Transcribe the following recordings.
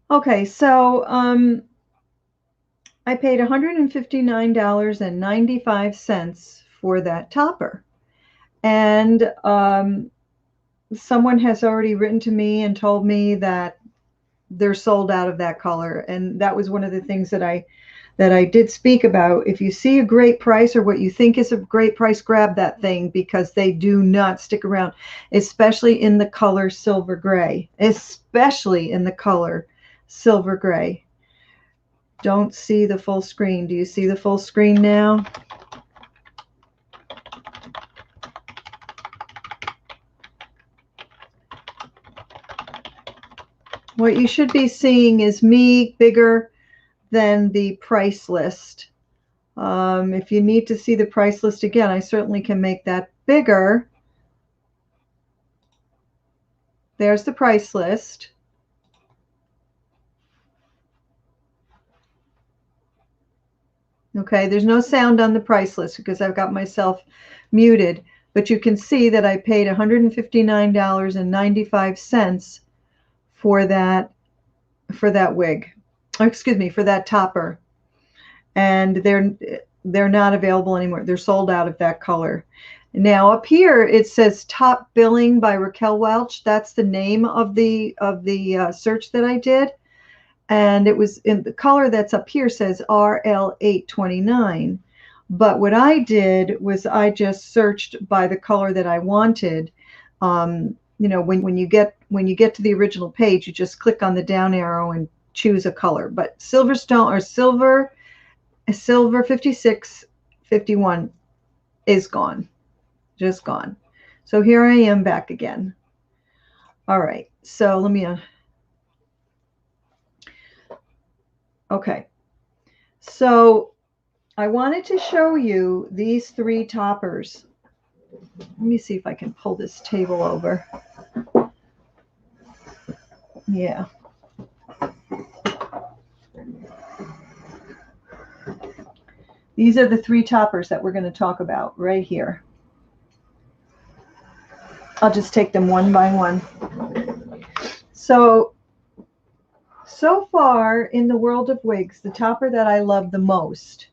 Okay, so I paid $159.95 for that topper. And someone has already written to me and told me that they're sold out of that color. And that was one of the things that I did speak about. If you see a great price or what you think is a great price, grab that thing because they do not stick around, especially in the color silver gray, especially in the color silver gray. Don't see the full screen. Do you see the full screen now? What you should be seeing is me bigger than the price list. If you need to see the price list again, I certainly can make that bigger. There's the price list. Okay, there's no sound on the price list because I've got myself muted, but you can see that I paid $159.95 for that wig. Oh, excuse me, for that topper. And they're not available anymore. They're sold out of that color. Now up here it says top billing by Raquel Welch. That's the name of the search that I did, and it was in the color that's up here says RL829. But what I did was I just searched by the color that I wanted. You know, when you get to the original page, you just click on the down arrow and choose a color. But Silverstone or silver 5651 is gone, just gone. So here I am back again. All right, so let me okay, so I wanted to show you these three toppers. Let me see if I can pull this table over. Yeah. These are the three toppers that we're going to talk about right here. I'll just take them one by one. So far in the world of wigs, the topper that I love the most.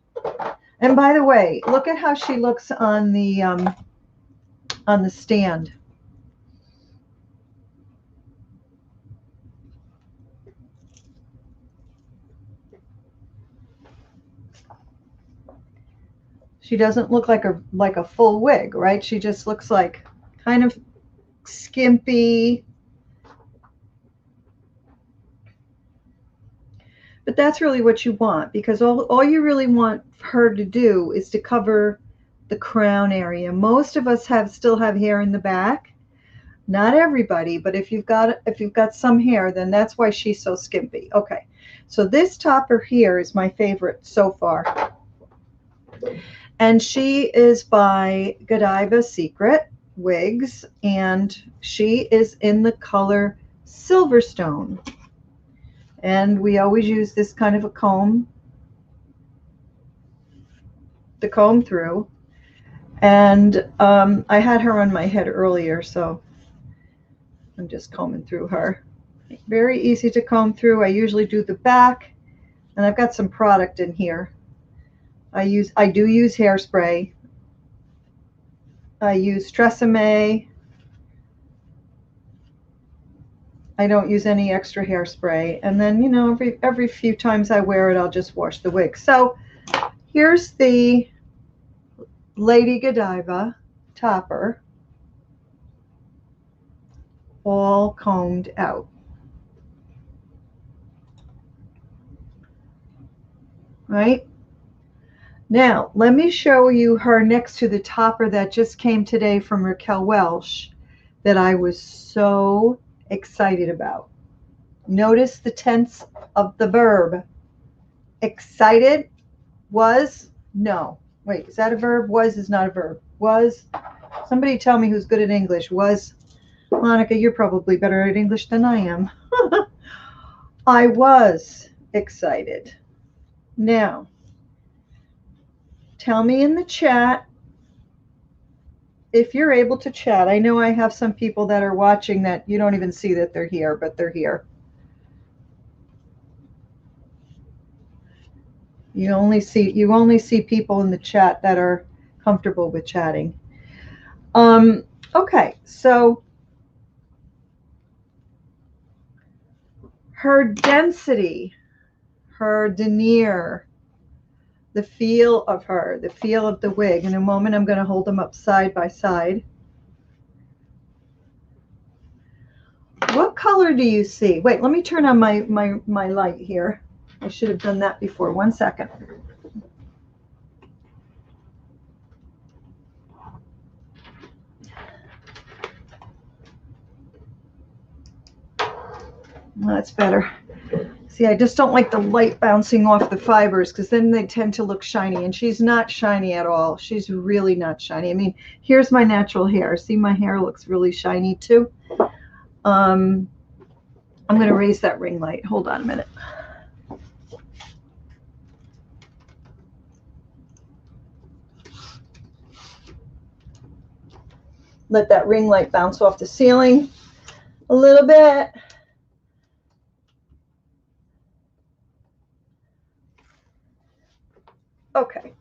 And by the way, look at how she looks on the stand. She doesn't look like a full wig, right? She just looks like kind of skimpy. But that's really what you want, because all you really want her to do is to cover the crown area. Most of us still have hair in the back. Not everybody, but if you've got some hair, then that's why she's so skimpy. Okay, so this topper here is my favorite so far. And she is by Godiva Secret Wigs, and she is in the color Silverstone. And we always use this kind of a comb to comb through. And I had her on my head earlier, so I'm just combing through her. Very easy to comb through. I usually do the back, and I've got some product in here. I do use hairspray. I use Tresemme. I don't use any extra hairspray. And then, you know, every few times I wear it, I'll just wash the wig. So here's the Lady Godiva topper, all combed out. Right? Now, let me show you her next to the topper that just came today from Raquel Welch that I was so excited about. Notice the tense of the verb. Excited, was, no. Wait, is that a verb? Was is not a verb. Was, somebody tell me who's good at English. Was, Monica, you're probably better at English than I am. I was excited. Now, tell me in the chat if you're able to chat. I know I have some people that are watching that you don't even see that they're here, but they're here. You only see people in the chat that are comfortable with chatting. Okay, so her density, her denier, the feel of her, the feel of the wig. In a moment, I'm going to hold them up side by side. What color do you see? Wait, let me turn on my light here. I should have done that before. 1 second. That's better. See, I just don't like the light bouncing off the fibers because then they tend to look shiny. And she's not shiny at all. She's really not shiny. I mean, here's my natural hair. See, my hair looks really shiny too. I'm going to raise that ring light. Hold on a minute. Let that ring light bounce off the ceiling a little bit. Okay.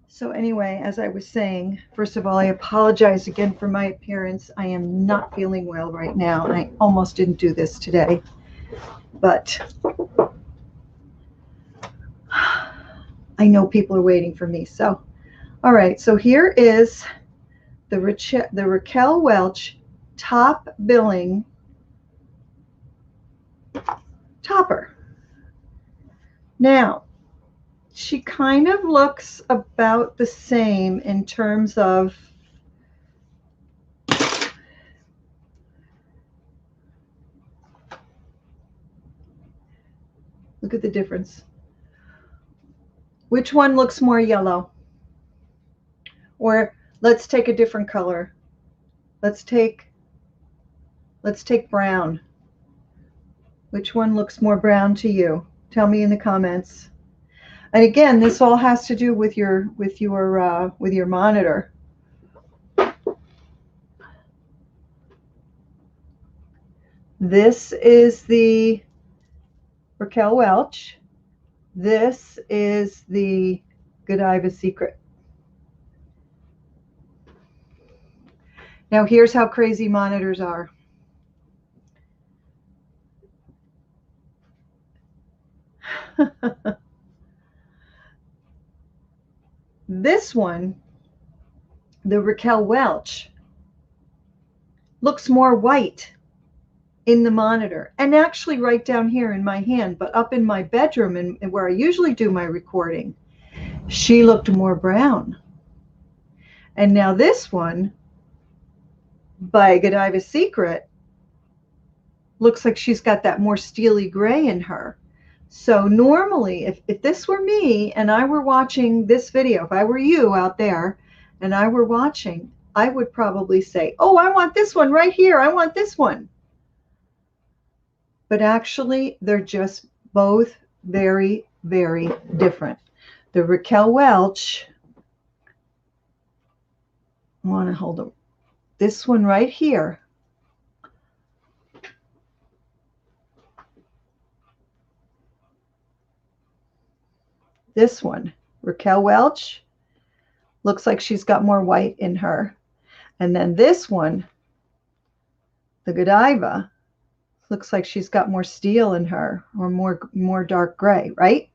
So anyway, as I was saying, first of all, I apologize again for my appearance. I am not feeling well right now, and I almost didn't do this today. But I know people are waiting for me. So, all right. So here is the Raquel Welch top billing topper. Now, she kind of looks about the same in terms of look at the difference. Which one looks more yellow? Or let's take a different color. Let's take brown. Which one looks more brown to you? Tell me in the comments. And again, this all has to do with your monitor. This is the Raquel Welch. This is the Godiva Secret. Now here's how crazy monitors are. This one, the Raquel Welch, looks more white in the monitor, and actually right down here in my hand, but up in my bedroom and where I usually do my recording, she looked more brown. And now this one by Godiva Secret looks like she's got that more steely gray in her. So normally, if this were me and I were watching this video, if I were you out there and I were watching, I would probably say, oh, I want this one right here. I want this one. But actually, they're just both very, very different. The Raquel Welch, I want to hold them. This one right here. This one, Raquel Welch, looks like she's got more white in her. And then this one, the Godiva, looks like she's got more steel in her, or more dark gray, right?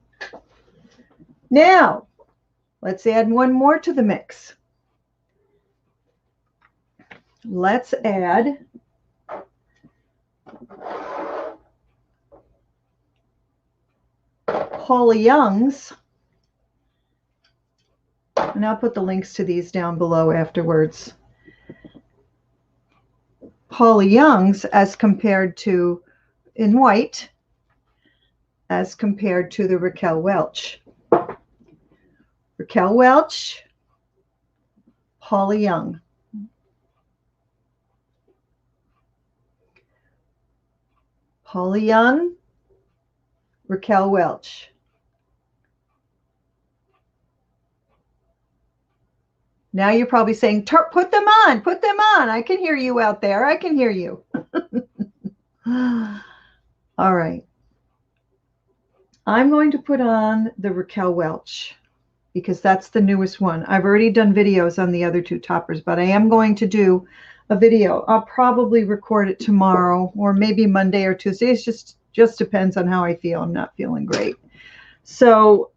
Now, let's add one more to the mix. Let's add Paula Young's, and I'll put the links to these down below afterwards. Paula Young's as compared to, in white, as compared to the Raquel Welch. Raquel Welch, Paula Young. Paula Young, Raquel Welch. Now you're probably saying, put them on, put them on. I can hear you out there. I can hear you. All right. I'm going to put on the Raquel Welch because that's the newest one. I've already done videos on the other two toppers, but I am going to do a video. I'll probably record it tomorrow or maybe Monday or Tuesday. It just depends on how I feel. I'm not feeling great. So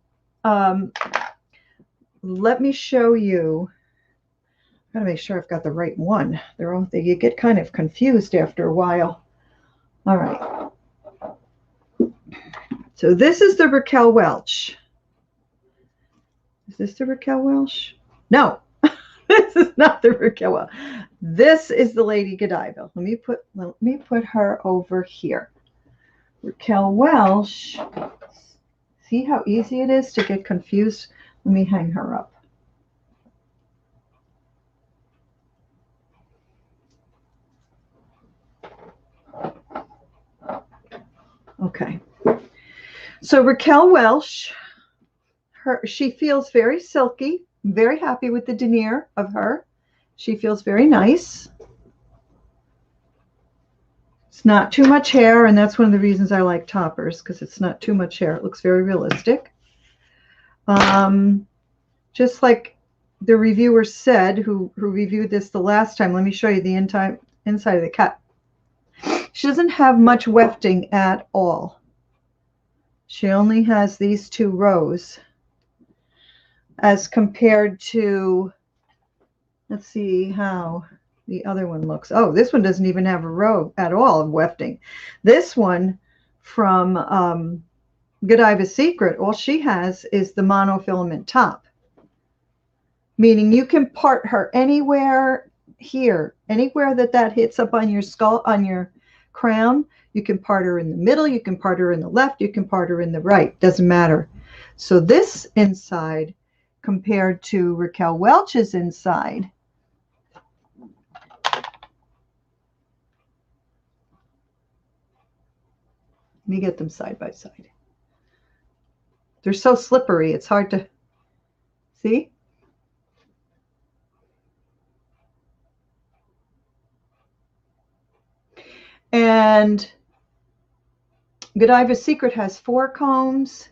let me show you. I've got to make sure I've got the right one. You get kind of confused after a while. All right. So this is the Raquel Welch. Is this the Raquel Welch? No, this is not the Raquel Welch. This is the Lady Godiva. Let me put her over here. Raquel Welch. See how easy it is to get confused? Let me hang her up. Okay. So Raquel Welch, she feels very silky. I'm very happy with the denier of her. She feels very nice. It's not too much hair, and that's one of the reasons I like toppers, because it's not too much hair. It looks very realistic. Just like the reviewer said, who reviewed this the last time, let me show you the inside of the cut. She doesn't have much wefting at all. She only has these 2 rows as compared to, let's see how the other one looks. Oh, this one doesn't even have a row at all of wefting. This one from Godiva's Secret, all she has is the monofilament top, meaning you can part her anywhere here, anywhere that hits up on your skull, on your crown. You can part her in the middle, you can part her in the left, you can part her in the right, doesn't matter. So this inside compared to Raquel Welch's inside, let me get them side by side. They're so slippery, it's hard to see. And Godiva's Secret has 4 combs,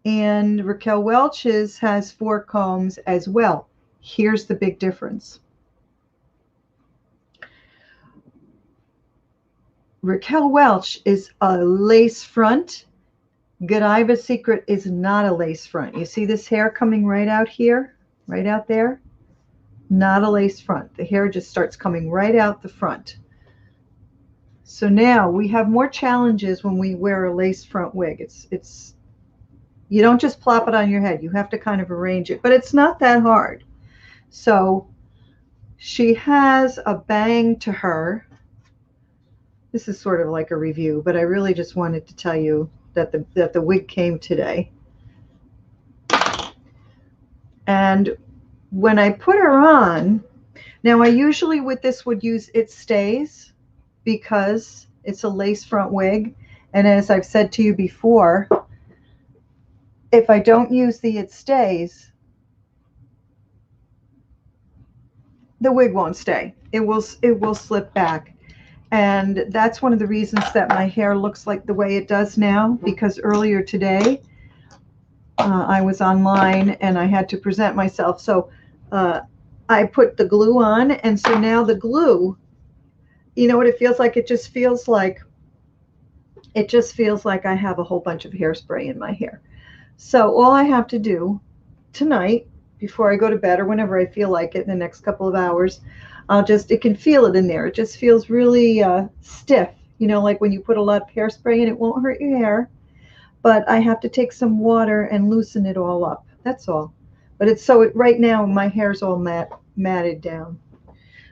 and Raquel Welch's has 4 combs as well. Here's the big difference. Raquel Welch is a lace front. Godiva's Secret is not a lace front. You see this hair coming right out here, right out there? Not a lace front. The hair just starts coming right out the front. So now we have more challenges when we wear a lace front wig. It's you don't just plop it on your head. You have to kind of arrange it, but it's not that hard. So she has a bang to her. This is sort of like a review, but I really just wanted to tell you that the wig came today. And when I put her on, now I usually with this would use It Stays, because it's a lace front wig. And as I've said to you before, if I don't use the It Stays, the wig won't stay. It will slip back. And that's one of the reasons that my hair looks like the way it does now, because earlier today I was online and I had to present myself. So I put the glue on, and so now the glue, you know what it feels like? It just feels like I have a whole bunch of hairspray in my hair. So all I have to do tonight before I go to bed, or whenever I feel like it in the next couple of hours, it can feel it in there. It just feels really stiff, you know, like when you put a lot of hairspray in, it won't hurt your hair, but I have to take some water and loosen it all up. That's all. But right now my hair's all matted down.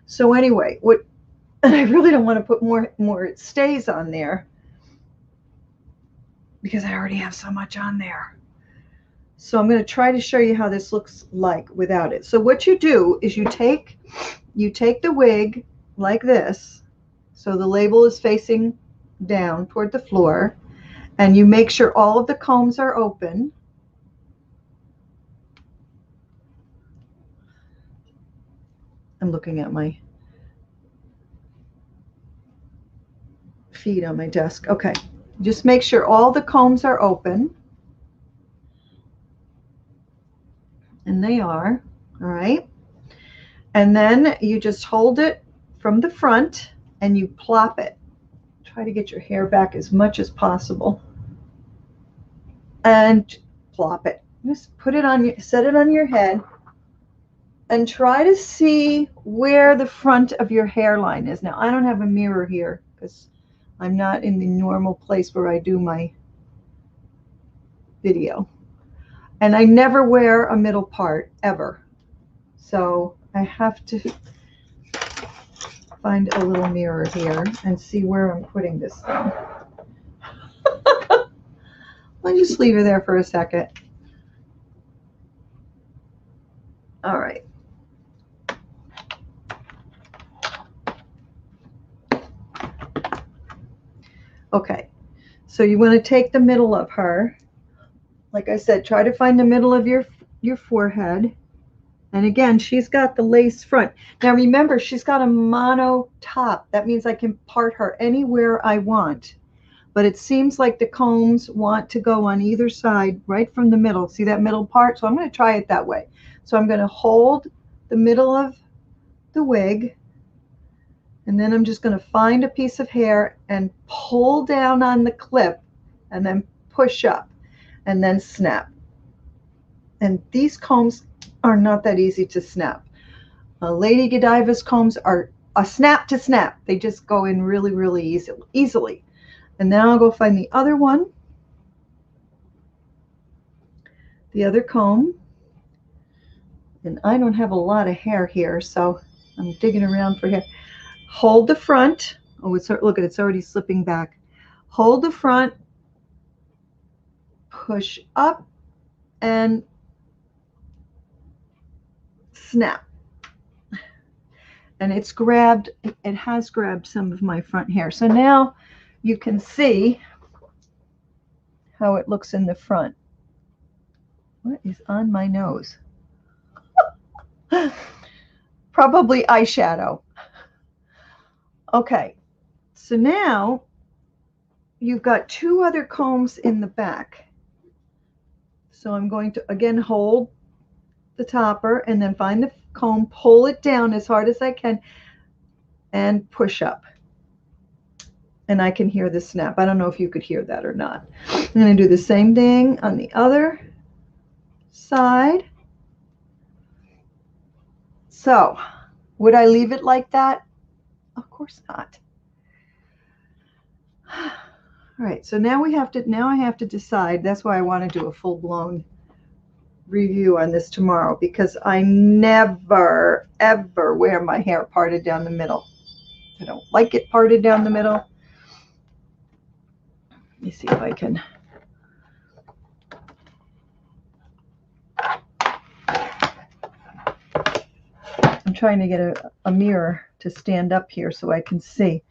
So anyway, and I really don't want to put more It Stays on there because I already have so much on there. So I'm going to try to show you how this looks like without it. So what you do is you take the wig like this, so the label is facing down toward the floor, and you make sure all of the combs are open. I'm looking at my feet on my desk. Okay, just make sure all the combs are open. and they are. All right. And then you just hold it from the front and you plop it. Try to get your hair back as much as possible. And plop it. Just put it on, set it on your head and try to see where the front of your hairline is. Now, I don't have a mirror here because I'm not in the normal place where I do my video. And I never wear a middle part, ever. So I have to find a little mirror here and see where I'm putting this thing. I'll just leave her there for a second. All right. Okay, so you want to take the middle of her. Like I said, try to find the middle of your forehead. And again, she's got the lace front. Now remember, she's got a mono top. That means I can part her anywhere I want. But it seems like the combs want to go on either side, right from the middle. See that middle part? So I'm going to try it that way. So I'm going to hold the middle of the wig. And then I'm just going to find a piece of hair and pull down on the clip and then push up and then snap. And these combs are not that easy to snap. Lady Godiva's combs are a snap to snap. They just go in really, really easily. And now I'll go find the other one, the other comb. And I don't have a lot of hair here, so I'm digging around for hair. Hold the front. Oh, look at it, it's already slipping back. Hold the front, push up, and snap. And it's grabbed, it has grabbed some of my front hair. So now you can see how it looks in the front. What is on my nose? Probably eyeshadow. Okay, so now you've got two other combs in the back. So I'm going to again hold the topper and then find the comb, pull it down as hard as I can, and push up. And I can hear the snap. I don't know if you could hear that or not. I'm going to do the same thing on the other side. So, would I leave it like that? Of course not. All right, so now I have to decide. That's why I want to do a full-blown review on this tomorrow, because I never, ever wear my hair parted down the middle. I don't like it parted down the middle. Let me see if I can. I'm trying to get a mirror to stand up here so I can see.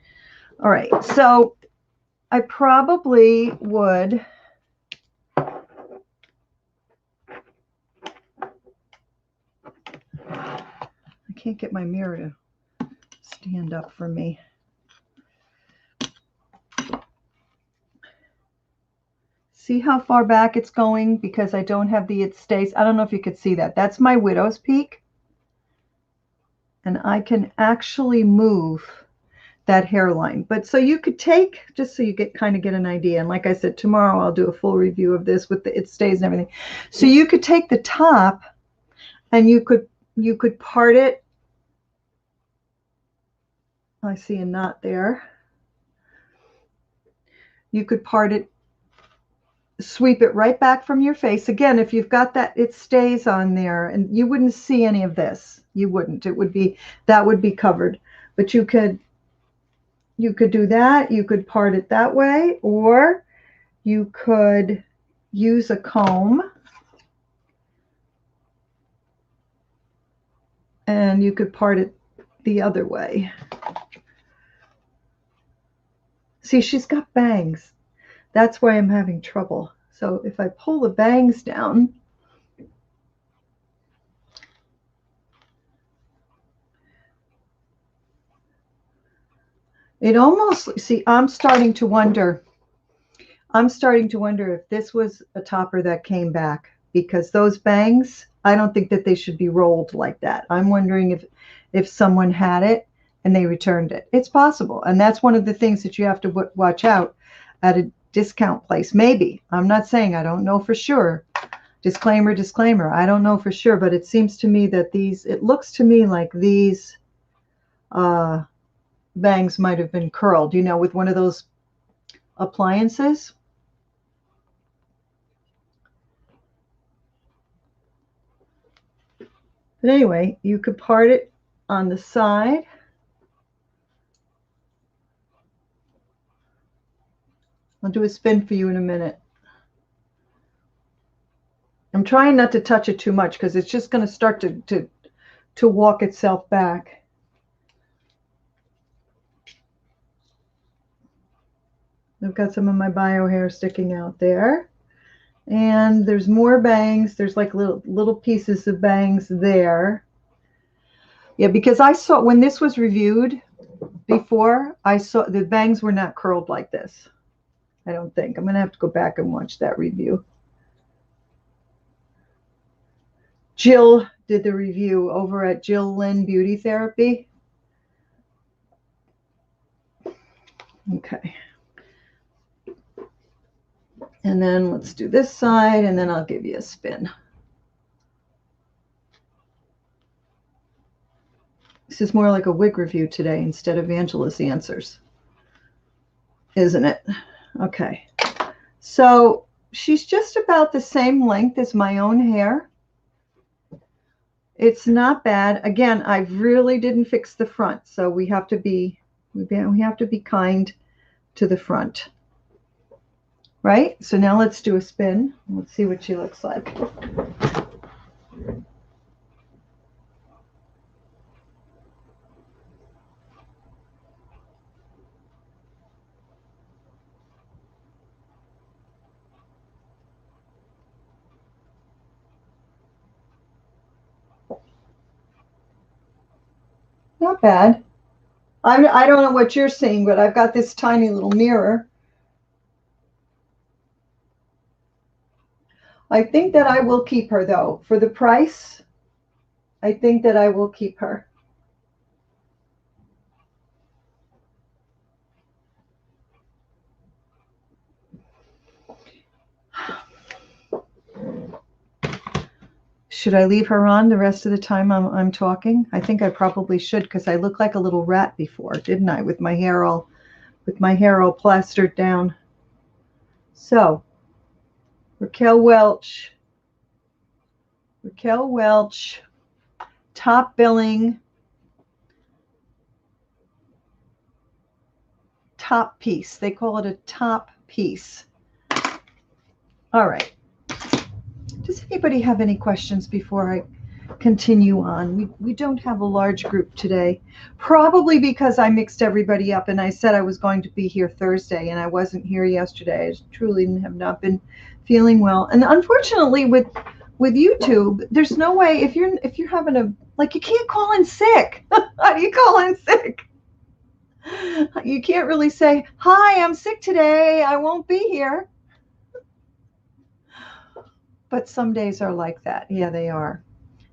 All right, so I probably would I can't get my mirror to stand up for me. See how far back it's going because I don't have the it stays. I don't know if you could see that. That's my widow's peak. And I can actually move that hairline. But so you could take, just so you kind of get an idea. And like I said, tomorrow I'll do a full review of this with the it stays and everything. So you could take the top and you could part it. I see a knot there. You could part it, sweep it right back from your face. Again, if you've got that it stays on there, and you wouldn't see any of this. You wouldn't. It would be, that would be covered. But you could do that. You could part it that way, or you could use a comb and you could part it the other way. See, she's got bangs. That's why I'm having trouble. So if I pull the bangs down, it almost, see, I'm starting to wonder if this was a topper that came back, because those bangs, I don't think that they should be rolled like that. I'm wondering if someone had it and they returned it. It's possible. And that's one of the things that you have to watch out at a discount place. Maybe. I'm not saying, I don't know for sure. Disclaimer, disclaimer. I don't know for sure, but it seems to me that it looks to me like these bangs might have been curled, with one of those appliances. But anyway, you could part it on the side. I'll do a spin for you in a minute. I'm trying not to touch it too much because it's just going to start to walk itself back. I've got some of my bio hair sticking out there. And there's more bangs. There's like little pieces of bangs there. Yeah, because I saw when this was reviewed before, I saw the bangs were not curled like this. I don't think. I'm going to have to go back and watch that review. Jill did the review over at Jill Lynn Beauty Therapy. Okay. And then let's do this side, and then I'll give you a spin. This is more like a wig review today instead of Angela's answers, isn't it? Okay. So she's just about the same length as my own hair. It's not bad. Again, I really didn't fix the front, so we have to be kind to the front. Right? So now let's do a spin. Let's see what she looks like. Not bad. I don't know what you're seeing, but I've got this tiny little mirror. I think that I will keep her, though. For the price, I think that I will keep her. Should I leave her on the rest of the time I'm talking? I think I probably should, because I looked like a little rat before, didn't I? With my hair all plastered down. So, Raquel Welch, top billing, top piece. They call it a top piece. All right. Does anybody have any questions before I continue on? We don't have a large group today, probably because I mixed everybody up and I said I was going to be here Thursday and I wasn't here yesterday. I truly have not been feeling well. And unfortunately with YouTube, there's no way if you're having you can't call in sick. How do you call in sick? You can't really say, "Hi, I'm sick today. I won't be here." But some days are like that. Yeah, they are.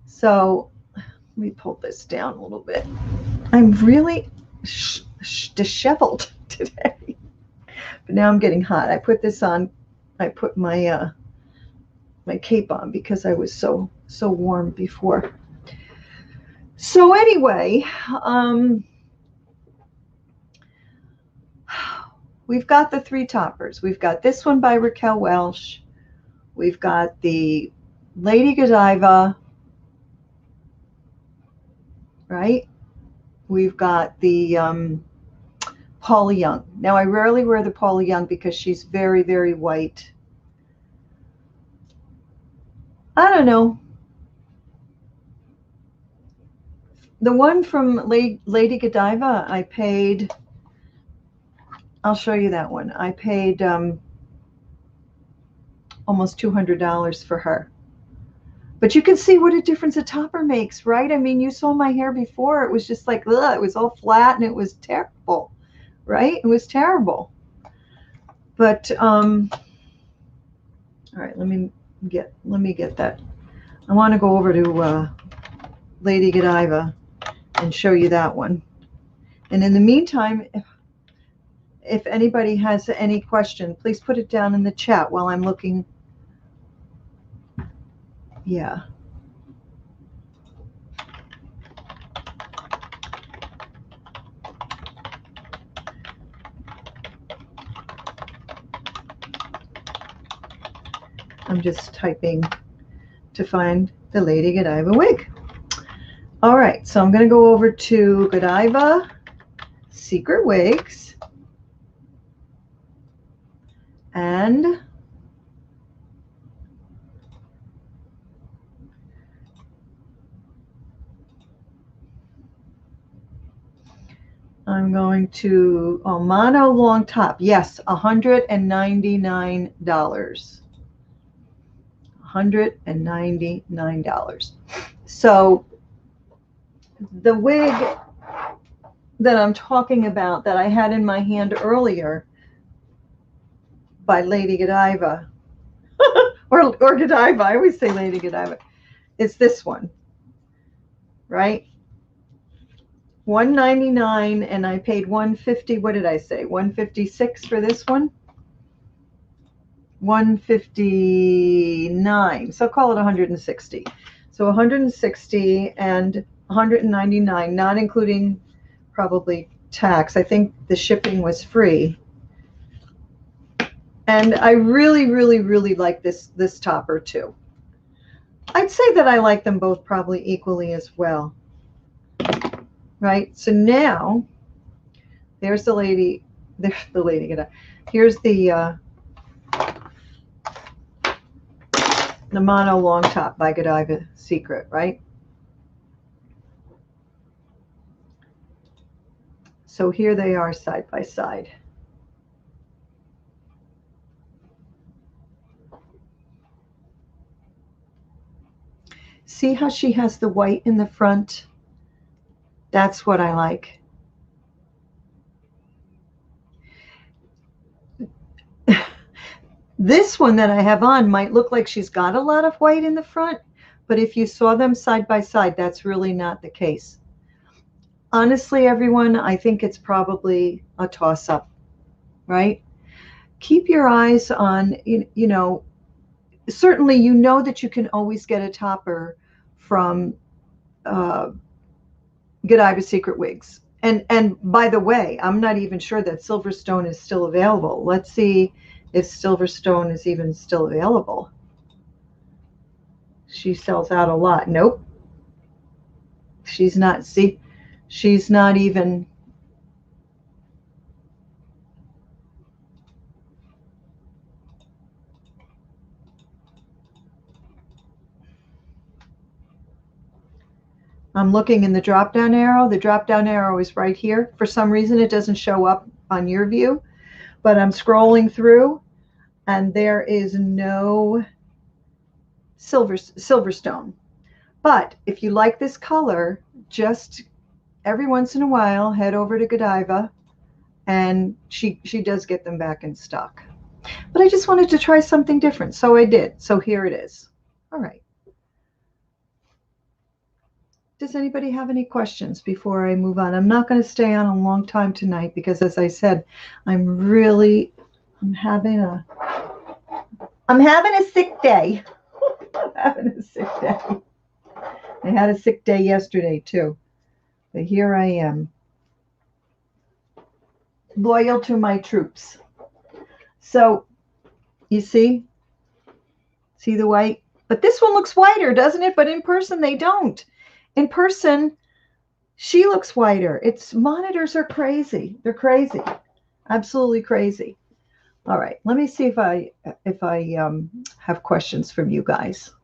So let me pull this down a little bit. I'm really disheveled today. But now I'm getting hot. I put this on. I put my my cape on because I was so warm before. So anyway, we've got the three toppers. We've got this one by Raquel Welch. We've got the Lady Godiva, right? We've got the Paula Young. Now, I rarely wear the Paula Young because she's very, very white. I don't know. The one from Lady Godiva, I paid, I'll show you that one. I paid almost $200 for her. But you can see what a difference a topper makes, right? I mean, you saw my hair before. It was just like, ugh, it was all flat and it was terrible, right? It was terrible. But, all right, let me let me get that. I want to go over to Lady Godiva and show you that one. And in the meantime, if anybody has any question, please put it down in the chat while I'm looking. Yeah. I'm just typing to find the Lady Godiva wig. All right, so I'm going to go over to Godiva Secret Wigs, and I'm going to mono long top. Yes, $199. $199. So the wig that I'm talking about that I had in my hand earlier by Lady Godiva, or Godiva, I always say Lady Godiva, it's this one, right? $199, and I paid $150. What did I say? $156 for this one. $159. So call it $160. So $160 and $199, not including probably tax. I think the shipping was free. And I really, really, really like this topper too. I'd say that I like them both probably equally as well. Right? So now there's the lady. There's the lady. Here's the mono long top by Godiva Secret, right? So here they are side by side. See how she has the white in the front? That's what I like. This one that I have on might look like she's got a lot of white in the front, but if you saw them side by side, that's really not the case. Honestly, everyone, I think it's probably a toss-up, right? Keep your eyes on, you know, certainly you know that you can always get a topper from Godiva Secret Wigs. And by the way, I'm not even sure that Silverstone is still available. Let's see if Silverstone is even still available. She sells out a lot. Nope. She's not, see, she's not even. I'm looking in the drop-down arrow. The drop-down arrow is right here. For some reason, it doesn't show up on your view, but I'm scrolling through, and there is no Silverstone. But if you like this color, just every once in a while, head over to Godiva, and she does get them back in stock. But I just wanted to try something different, so I did. So here it is. All right. Does anybody have any questions before I move on? I'm not going to stay on a long time tonight because, as I said, I'm having a sick day. I'm having a sick day. I had a sick day yesterday too, but here I am, loyal to my troops. So you see the white, but this one looks whiter, doesn't it? But in person they don't. In person, she looks whiter. Its monitors are crazy. They're crazy, absolutely crazy. All right, let me see if I have questions from you guys.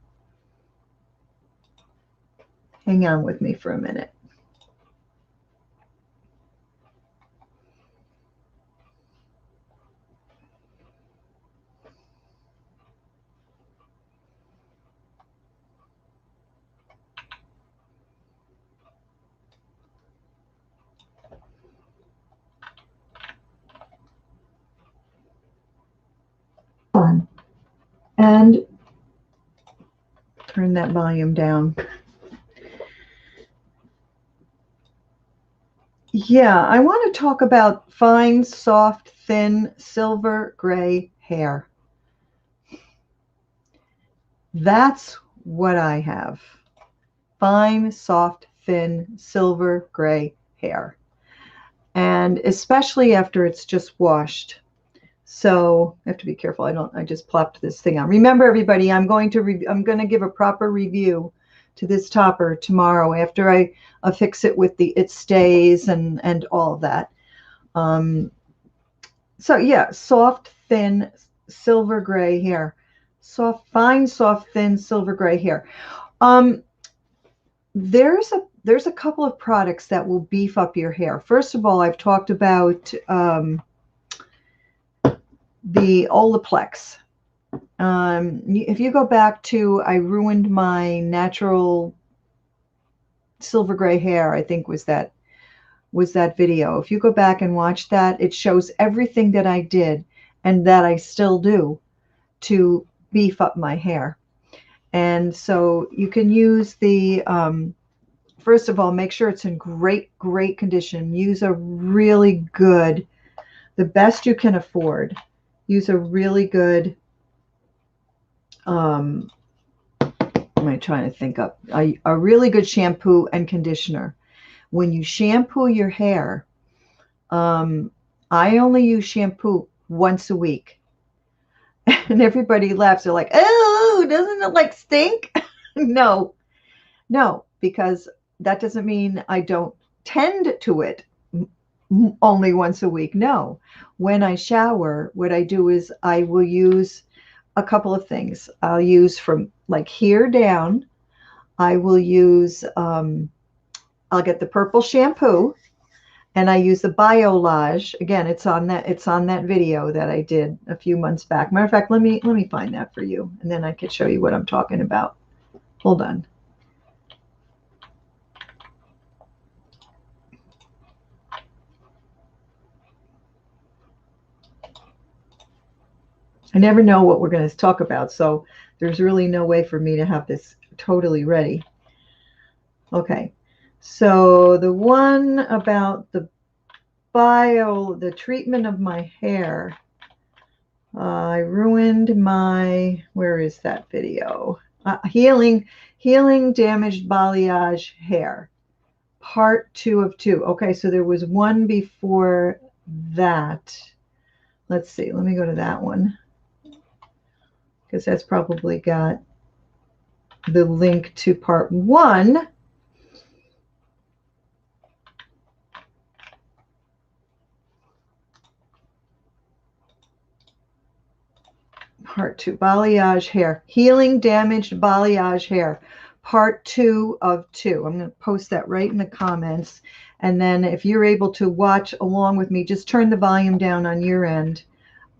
Hang on with me for a minute. And turn that volume down. Yeah, I want to talk about fine, soft, thin, silver gray hair. That's what I have. Fine, soft, thin, silver gray hair. And especially after it's just washed. So I have to be careful. I just plopped this thing on. Remember, everybody, I'm going to give a proper review to this topper tomorrow after I affix it with the it stays and all of that. So yeah, soft, thin, silver gray hair. Soft, fine, soft, thin, silver gray hair. There's a couple of products that will beef up your hair. First of all, I've talked about the Olaplex. If you go back to I ruined my natural silver gray hair, I think was that video. If you go back and watch that, it shows everything that I did and that I still do to beef up my hair. And so you can use the first of all, make sure it's in great condition. Use a really good, the best you can afford. Use a really good, am I trying to think up, a really good shampoo and conditioner. When you shampoo your hair, I only use shampoo once a week. And everybody laughs. They're like, oh, doesn't it like stink? No, because that doesn't mean I don't tend to it only once a week. No, when I shower, what I do is I will use a couple of things. I'll use from like here down. I will use, I'll get the purple shampoo and I use the Biolage. Again, it's on that video that I did a few months back. Matter of fact, let me find that for you and then I can show you what I'm talking about. Hold on. I never know what we're going to talk about, so there's really no way for me to have this totally ready. Okay, so the one about the treatment of my hair, I ruined my, where is that video? Healing damaged balayage hair, part 2 of 2. Okay, so there was one before that. Let's see, let me go to that one, because that's probably got the link to part 1. Part 2, balayage hair, healing damaged balayage hair, part 2 of 2. I'm going to post that right in the comments. And then if you're able to watch along with me, just turn the volume down on your end.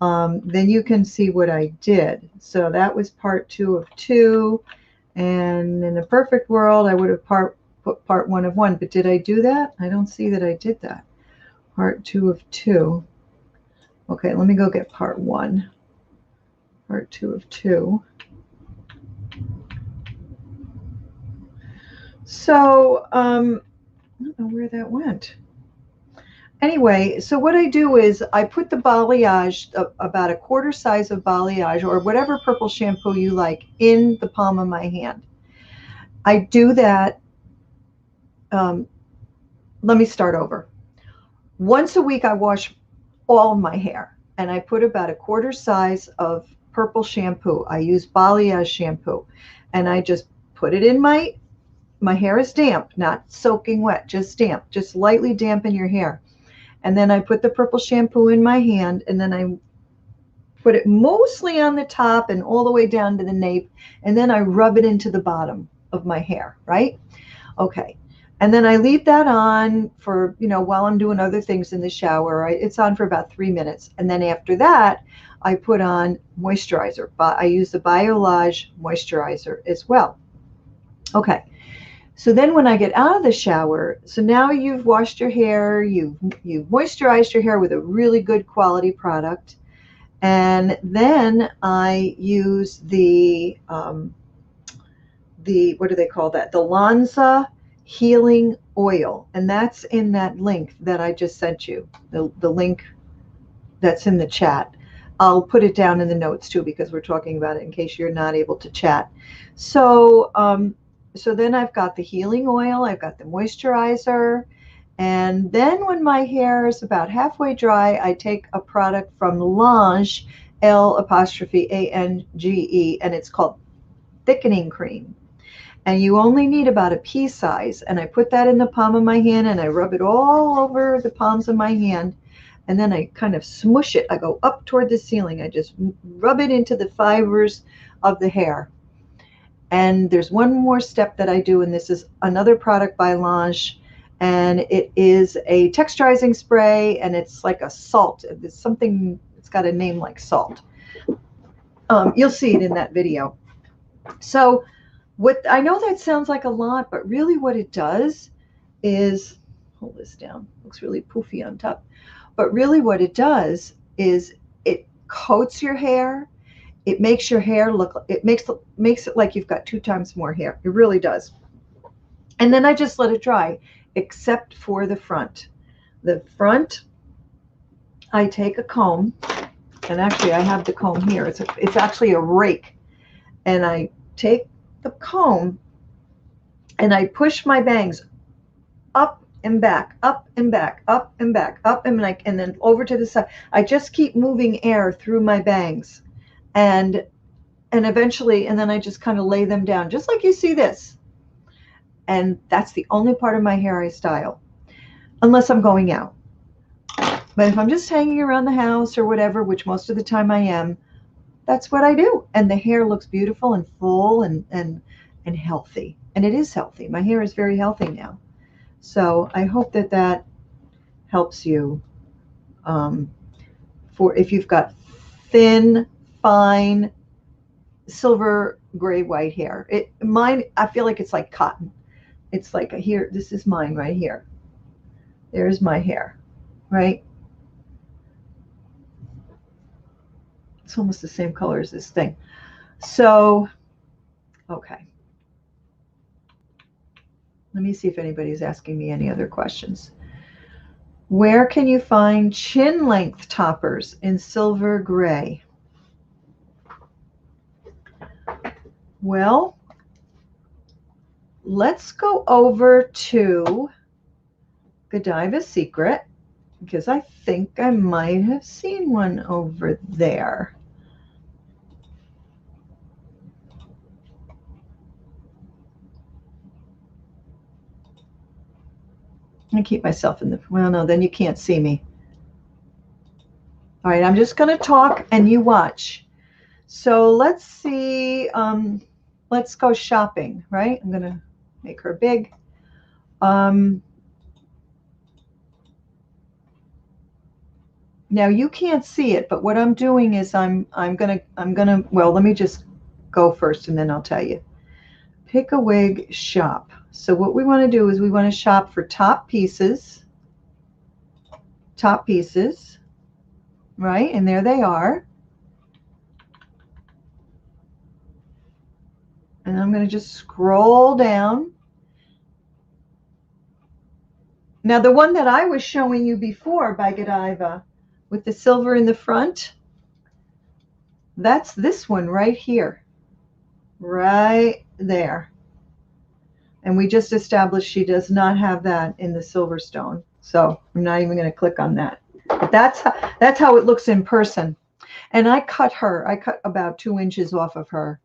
Then you can see what I did. So that was part 2 of 2. And in a perfect world, I would have put part 1 of 1. But did I do that? I don't see that I did that. Part 2 of 2. Okay, let me go get part 1. Part 2 of 2. So I don't know where that went. Anyway, so what I do is I put the balayage, about a quarter size of balayage or whatever purple shampoo you like, in the palm of my hand. I do that. Let me start over. Once a week I wash all of my hair and I put about a quarter size of purple shampoo. I use balayage shampoo and I just put it in my hair is damp, not soaking wet, just damp, just lightly dampen your hair. And then I put the purple shampoo in my hand and then I put it mostly on the top and all the way down to the nape. And then I rub it into the bottom of my hair, right? Okay. And then I leave that on for, while I'm doing other things in the shower. It's on for about 3 minutes. And then after that, I put on moisturizer. I use the Biolage moisturizer as well. Okay. So then when I get out of the shower, so now you've washed your hair, you've moisturized your hair with a really good quality product. And then I use the what do they call that? The Lanza healing oil. And that's in that link that I just sent you, the link that's in the chat. I'll put it down in the notes too, because we're talking about it in case you're not able to chat. So, so then I've got the healing oil, I've got the moisturizer, and then when my hair is about halfway dry, I take a product from Lange, L'Ange, and it's called thickening cream. And you only need about a pea size. And I put that in the palm of my hand and I rub it all over the palms of my hand. And then I kind of smush it. I go up toward the ceiling. I just rub it into the fibers of the hair. And there's one more step that I do, and this is another product by Lange, and it is a texturizing spray, and it's like a salt. It's something, it's got a name like salt. You'll see it in that video. So what, I know that sounds like a lot, but really what it does is, hold this down, looks really poofy on top. But really what it does is it coats your hair. It makes your hair look, it makes it like you've got 2 times more hair. It really does. And then I just let it dry, except for the front. The front, I take a comb, and actually I have the comb here. It's actually a rake. And I take the comb and I push my bangs up and back, up and back, up and back, up and back, and then over to the side. I just keep moving air through my bangs. And eventually, and then I just kind of lay them down, just like you see this. And that's the only part of my hair I style, unless I'm going out. But if I'm just hanging around the house or whatever, which most of the time I am, that's what I do. And the hair looks beautiful and full and healthy. And it is healthy. My hair is very healthy now. So I hope that that helps you for if you've got thin, fine, silver gray white hair. Mine, I feel like it's like cotton. It's like here, this is mine right here. There's my hair, right? It's almost the same color as this thing. So, okay. Let me see if anybody's asking me any other questions. Where can you find chin length toppers in silver gray? Well, let's go over to Godiva's Secret, because I think I might have seen one over there. I keep myself in the, well, no, then you can't see me. All right, I'm just going to talk and you watch. So let's see, let's go shopping, right? I'm going to make her big. Now you can't see it, but what I'm doing is I'm gonna, well, let me just go first and then I'll tell you. Pick a wig, shop. So what we want to do is we want to shop for top pieces, right? And there they are. And I'm going to just scroll down. Now the one that I was showing you before by Godiva with the silver in the front, that's this one right here, right there. And we just established she does not have that in the Silverstone. So I'm not even going to click on that. But that's how it looks in person. And I cut about 2 inches off of her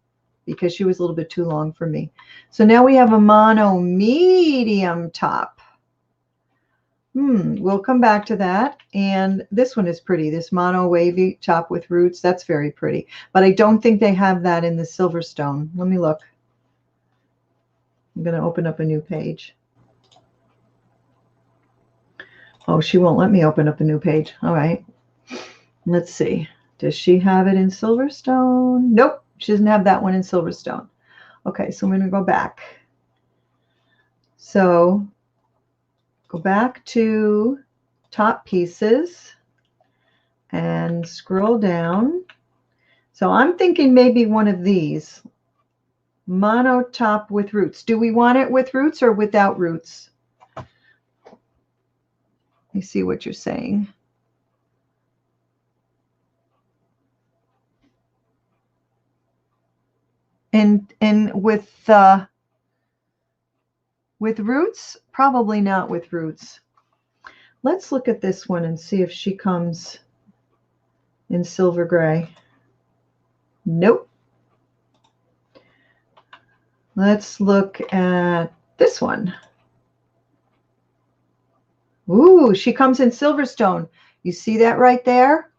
because she was a little bit too long for me. So now we have a mono medium top. We'll come back to that. And this one is pretty. This mono wavy top with roots, that's very pretty. But I don't think they have that in the Silverstone. Let me look. I'm going to open up a new page. Oh, she won't let me open up a new page. All right. Let's see. Does she have it in Silverstone? Nope. She doesn't have that one in Silverstone. Okay, so I'm going to go back. So go back to top pieces and scroll down. So I'm thinking maybe one of these. Mono top with roots. Do we want it with roots or without roots? I see what you're saying. And with roots, probably not with roots. Let's look at this one and see if she comes in silver gray. Nope. Let's look at this one. Ooh, she comes in Silverstone. You see that right there?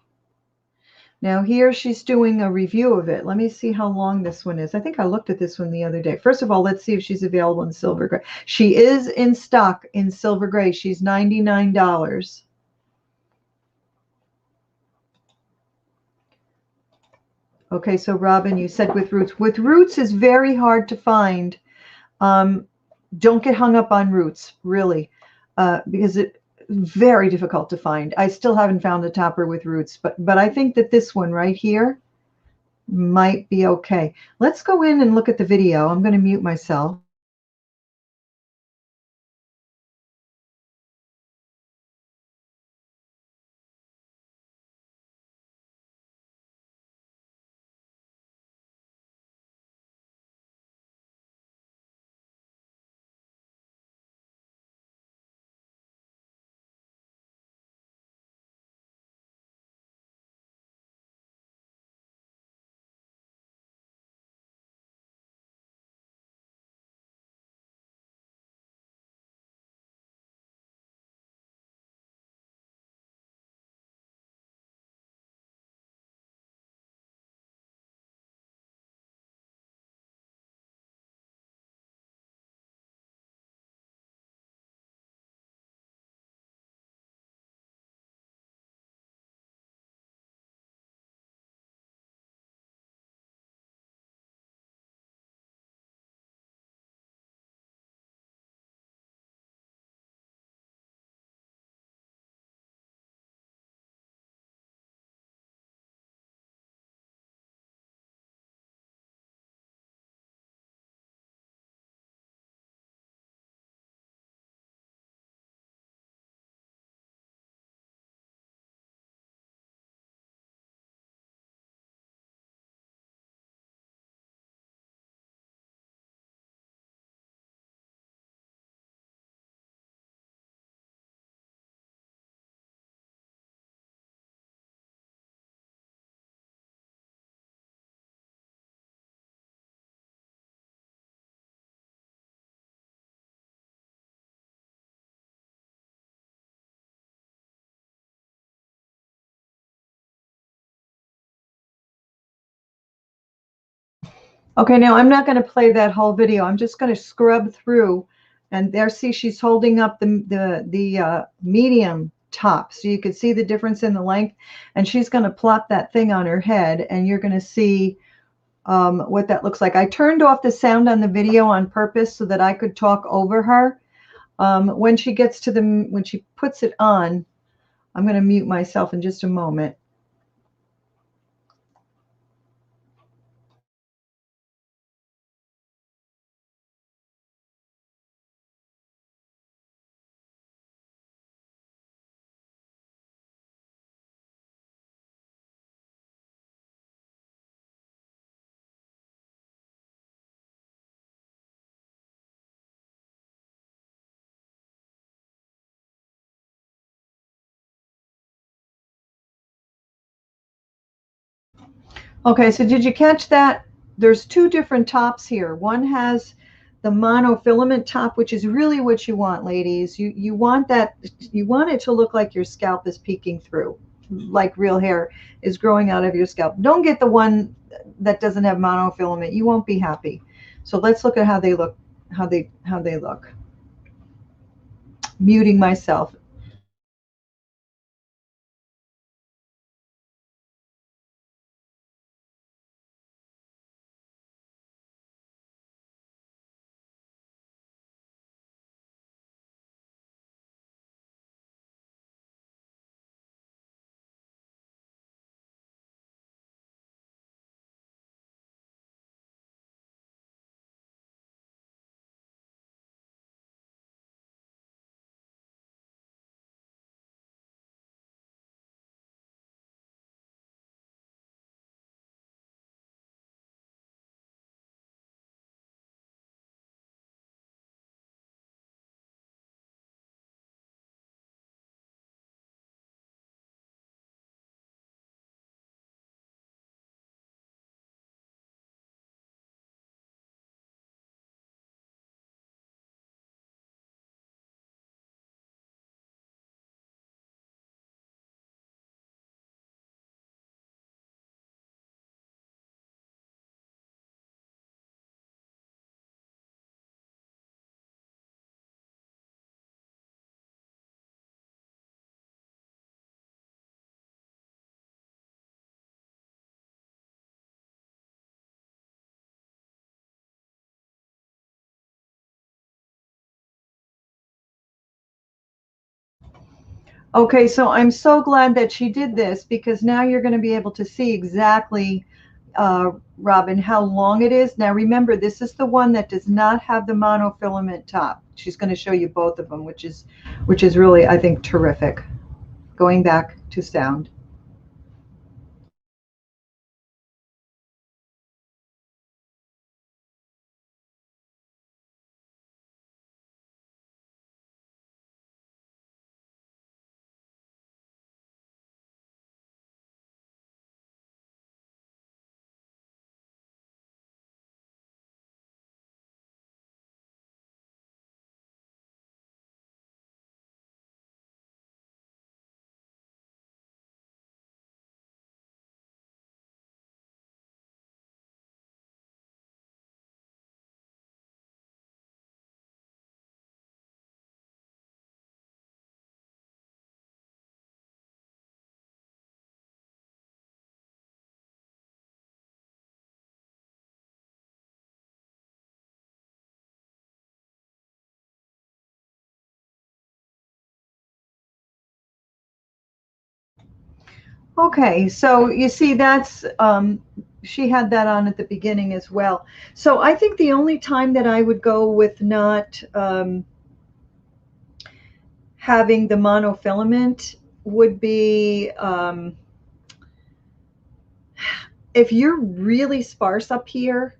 Now here she's doing a review of it. Let me see how long this one is. I think I looked at this one the other day. First of all, let's see if she's available in silver gray. She is in stock in silver gray. She's $99. Okay, so Robin, you said with roots. With roots is very hard to find. Don't get hung up on roots, really, because it's very difficult to find. I still haven't found a topper with roots, but I think that this one right here might be okay. Let's go in and look at the video. I'm going to mute myself. Okay, now I'm not going to play that whole video. I'm just going to scrub through, and there, see, she's holding up the medium top, so you can see the difference in the length. And she's going to plop that thing on her head, and you're going to see what that looks like. I turned off the sound on the video on purpose so that I could talk over her. When she gets to when she puts it on, I'm going to mute myself in just a moment. Okay, so did you catch that? There's two different tops here. One has the monofilament top, which is really what you want, ladies. You want that, you want it to look like your scalp is peeking through, like real hair is growing out of your scalp. Don't get the one that doesn't have monofilament. You won't be happy. So let's look at how they look, how they look. Muting myself. Okay, so I'm so glad that she did this because now you're going to be able to see exactly, Robin, how long it is. Now remember, this is the one that does not have the monofilament top. She's going to show you both of them, which is really, I think, terrific. Going back to sound. Okay, so you see that's she had that on at the beginning as well. So I think the only time that I would go with not having the monofilament would be if you're really sparse up here.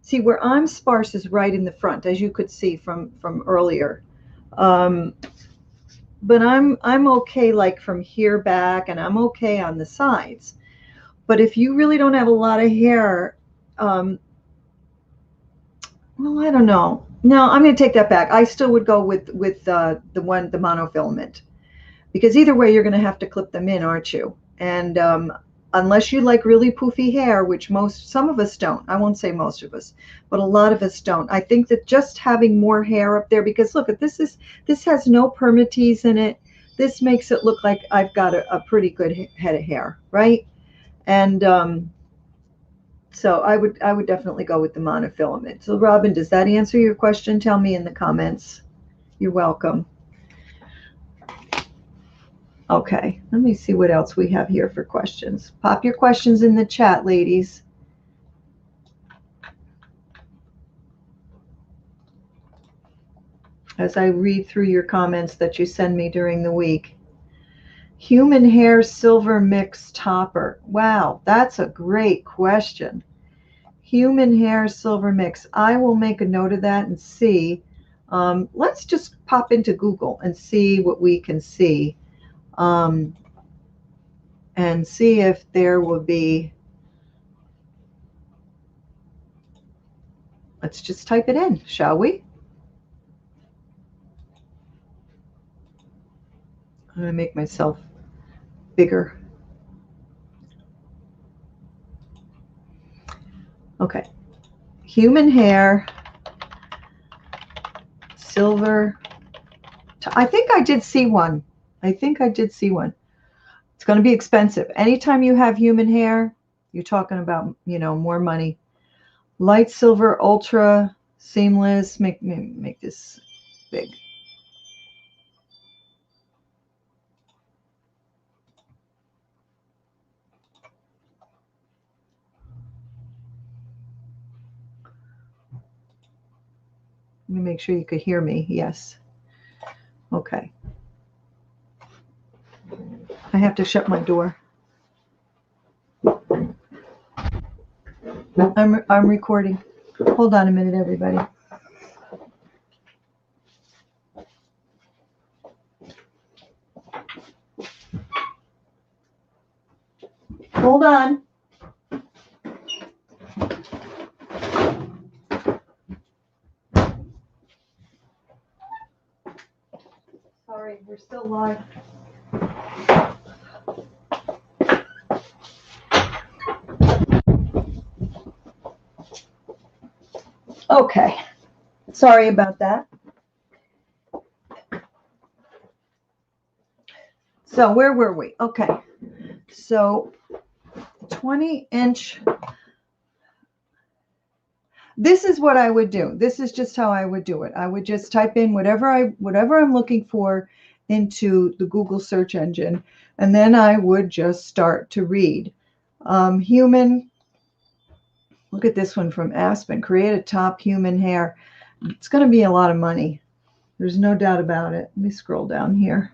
See, where I'm sparse is right in the front, as you could see from earlier. Um, but I'm okay like from here back, and I'm okay on the sides. But if you really don't have a lot of hair, um, well, I don't know. No, I'm going to take that back. I still would go with the monofilament, because either way you're going to have to clip them in, aren't you? And unless you like really poofy hair, which some of us don't. I won't say most of us, but a lot of us don't. I think that just having more hair up there, because look at this has no permatease in it. This makes it look like I've got a pretty good head of hair, right? And so I would definitely go with the monofilament. So Robin, does that answer your question? Tell me in the comments. You're welcome. Okay, let me see what else we have here for questions. Pop your questions in the chat, ladies. As I read through your comments that you send me during the week. Human hair silver mix topper. Wow, that's a great question. Human hair silver mix. I will make a note of that and see. Let's just pop into Google and see what we can see. And see if there will be, let's just type it in, shall we? I'm going to make myself bigger. Okay. Human hair, silver. I think I did see one. It's going to be expensive. Anytime you have human hair, you're talking about, more money. Light silver, ultra, seamless. Make this big. Let me make sure you could hear me. Yes. Okay. I have to shut my door. I'm recording. Hold on a minute, everybody. Hold on. Sorry, we're still live. Okay. Sorry about that. So where were we? Okay. So 20-inch. This is what I would do. This is just how I would do it. I would just type in whatever I'm looking for, into the Google search engine, and then I would just start to read. Human, look at this one from Aspen, create a top human hair. It's going to be a lot of money. There's no doubt about it. Let me scroll down here.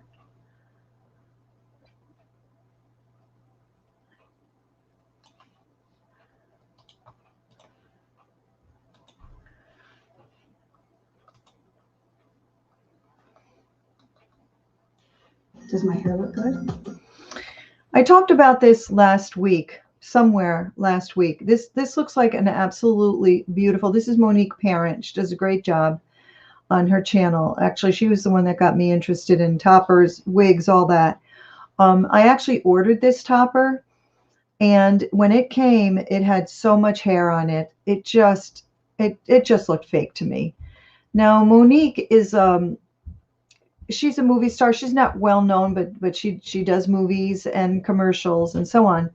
Does my hair look good? I talked about this last week, somewhere last week. This looks like an absolutely beautiful. This is Monique Parent. She does a great job on her channel. Actually, she was the one that got me interested in toppers, wigs, all that. I actually ordered this topper, and when it came, it had so much hair on it. It just looked fake to me. Now, Monique is she's a movie star. She's not well known, but she does movies and commercials and so on.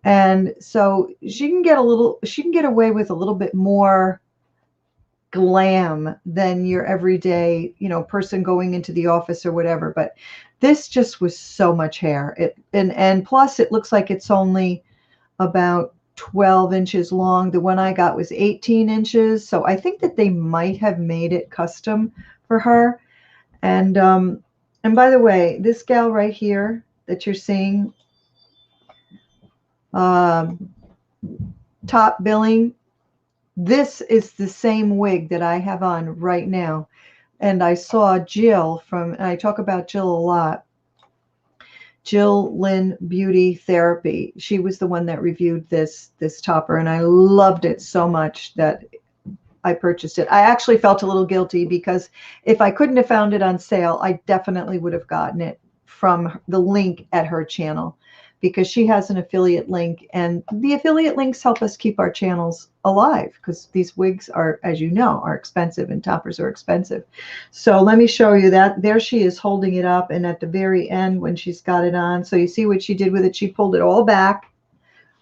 And so she can get away with a little bit more glam than your everyday, person going into the office or whatever. But this just was so much hair. And plus it looks like it's only about 12 inches long. The one I got was 18 inches. So I think that they might have made it custom for her. And by the way, this gal right here that you're seeing, top billing, this is the same wig that I have on right now. And I saw Jill and I talk about Jill a lot, Jill Lynn Beauty Therapy. She was the one that reviewed this topper, and I loved it so much that I purchased it. I actually felt a little guilty because if I couldn't have found it on sale, I definitely would have gotten it from the link at her channel, because she has an affiliate link, and the affiliate links help us keep our channels alive, because these wigs are, as you know, are expensive, and toppers are expensive. So let me show you that. There she is holding it up, and at the very end when she's got it on, so you see what she did with it. She pulled it all back,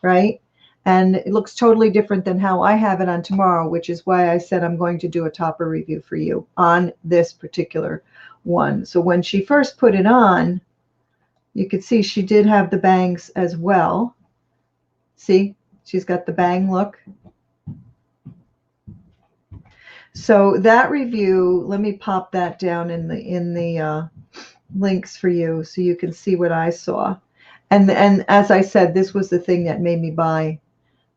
right? And it looks totally different than how I have it on tomorrow, which is why I said I'm going to do a topper review for you on this particular one. So when she first put it on, you could see she did have the bangs as well. See, she's got the bang look. So that review, let me pop that down in the links for you so you can see what I saw. And as I said, this was the thing that made me buy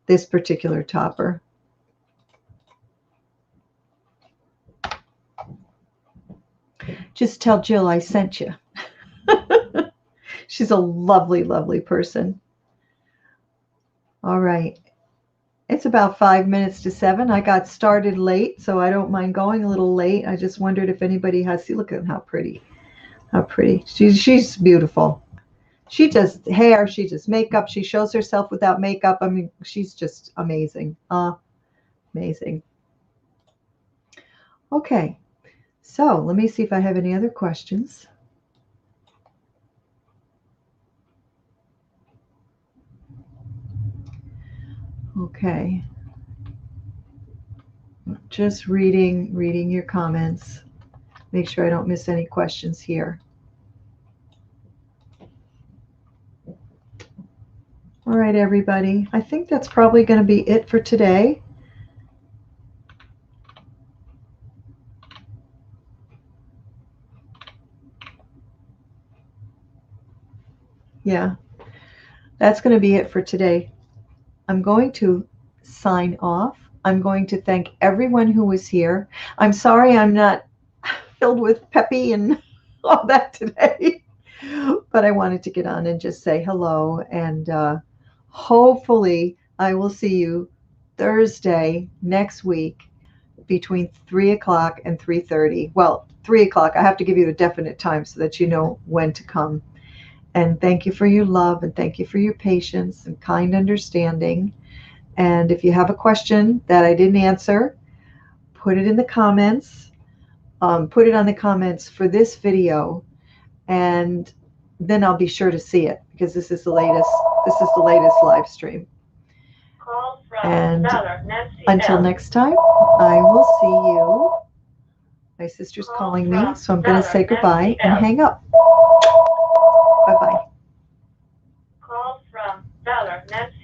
this particular topper. Just tell Jill I sent you. She's a lovely, lovely person. All right. It's about 5 minutes to 7. I got started late, so I don't mind going a little late. I just wondered if anybody has, see, look at how pretty. How pretty. She's beautiful. She does hair, she does makeup, she shows herself without makeup. I mean, she's just amazing. Amazing. Okay, so let me see if I have any other questions. Okay. Just reading your comments. Make sure I don't miss any questions here. All right, everybody. I think that's probably going to be it for today. Yeah, that's going to be it for today. I'm going to sign off. I'm going to thank everyone who was here. I'm sorry I'm not filled with peppy and all that today, but I wanted to get on and just say hello, and hopefully I will see you Thursday next week between 3 o'clock and 3:30. Well, 3 o'clock. I have to give you a definite time so that you know when to come. And thank you for your love, and thank you for your patience and kind understanding. And if you have a question that I didn't answer, put it in the comments. Put it on the comments for this video, and then I'll be sure to see it, because this is the latest live stream. And until next time, I will see you My sister's calling me, so I'm going to say goodbye and hang up. Bye-bye. Call from Bella Nancy.